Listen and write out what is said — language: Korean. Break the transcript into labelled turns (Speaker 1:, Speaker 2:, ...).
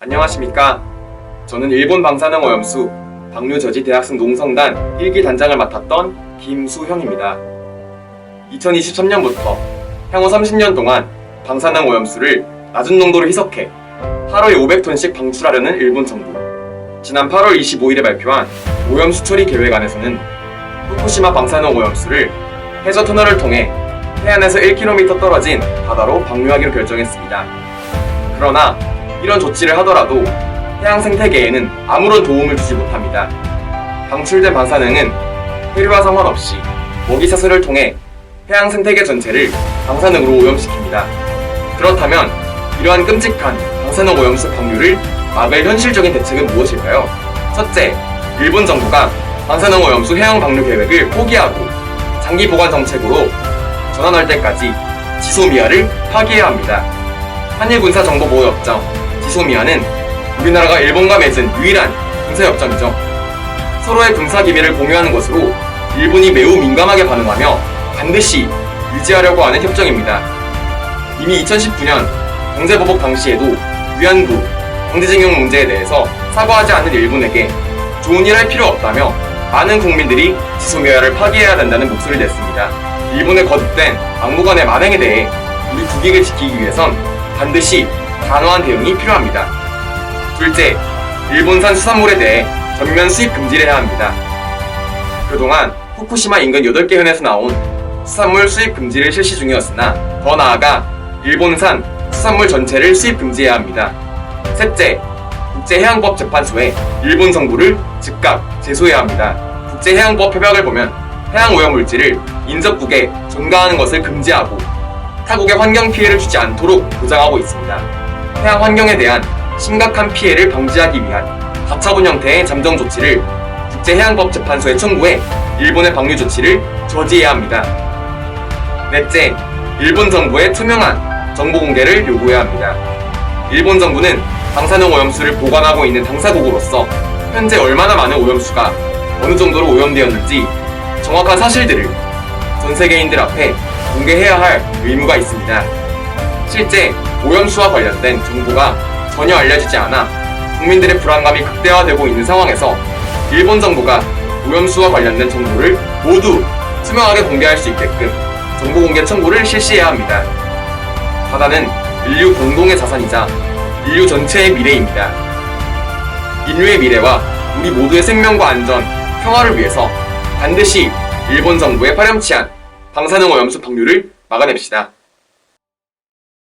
Speaker 1: 안녕하십니까. 저는 일본 방사능 오염수 방류저지 대학생 농성단 1기 단장을 맡았던 김수형입니다. 2023년부터 향후 30년 동안 방사능 오염수를 낮은 농도로 희석해 하루에 500톤씩 방출하려는 일본 정부. 지난 8월 25일에 발표한 오염수 처리 계획안에서는 후쿠시마 방사능 오염수를 해저 터널을 통해 해안에서 1km 떨어진 바다로 방류하기로 결정했습니다. 그러나 이런 조치를 하더라도 해양 생태계에는 아무런 도움을 주지 못합니다. 방출된 방사능은 해류와 상관없이 먹이사슬을 통해 해양 생태계 전체를 방사능으로 오염시킵니다. 그렇다면 이러한 끔찍한 방사능 오염수 방류를 막을 현실적인 대책은 무엇일까요? 첫째, 일본 정부가 방사능 오염수 해양 방류 계획을 포기하고 장기 보관 정책으로 전환할 때까지 지소미아를 파기해야 합니다. 한일군사정보보호협정 지소미아는 우리나라가 일본과 맺은 유일한 군사협정이죠. 서로의 군사기밀을 공유하는 것으로 일본이 매우 민감하게 반응하며 반드시 유지하려고 하는 협정입니다. 이미 2019년 강제보복 당시에도 위안부, 강제징용 문제에 대해서 사과하지 않는 일본에게 좋은 일 할 필요 없다며 많은 국민들이 지소미아를 파기해야 된다는 목소리를 냈습니다. 일본의 거듭된 막무가내 만행에 대해 우리 국익을 지키기 위해선 반드시 단호한 대응이 필요합니다. 둘째, 일본산 수산물에 대해 전면 수입 금지를 해야 합니다. 그동안 후쿠시마 인근 8개 현에서 나온 수산물 수입 금지를 실시 중이었으나 더 나아가 일본산 수산물 전체를 수입 금지해야 합니다. 셋째, 국제해양법재판소에 일본 정부를 즉각 제소해야 합니다. 국제해양법 협약을 보면 해양오염물질을 인접국에 전가하는 것을 금지하고 타국에 환경 피해를 주지 않도록 보장하고 있습니다. 해양 환경에 대한 심각한 피해를 방지하기 위한 가처분 형태의 잠정 조치를 국제해양법재판소에 청구해 일본의 방류 조치를 저지해야 합니다. 넷째, 일본 정부의 투명한 정보 공개를 요구해야 합니다. 일본 정부는 방사능 오염수를 보관하고 있는 당사국으로서 현재 얼마나 많은 오염수가 어느 정도로 오염되었는지 정확한 사실들을 전 세계인들 앞에 공개해야 할 의무가 있습니다. 실제 오염수와 관련된 정보가 전혀 알려지지 않아 국민들의 불안감이 극대화되고 있는 상황에서 일본 정부가 오염수와 관련된 정보를 모두 투명하게 공개할 수 있게끔 정보 공개 청구를 실시해야 합니다. 바다는 인류 공동의 자산이자 인류 전체의 미래입니다. 인류의 미래와 우리 모두의 생명과 안전, 평화를 위해서 반드시 일본 정부의 파렴치한 방사능 오염수 방류를 막아냅시다.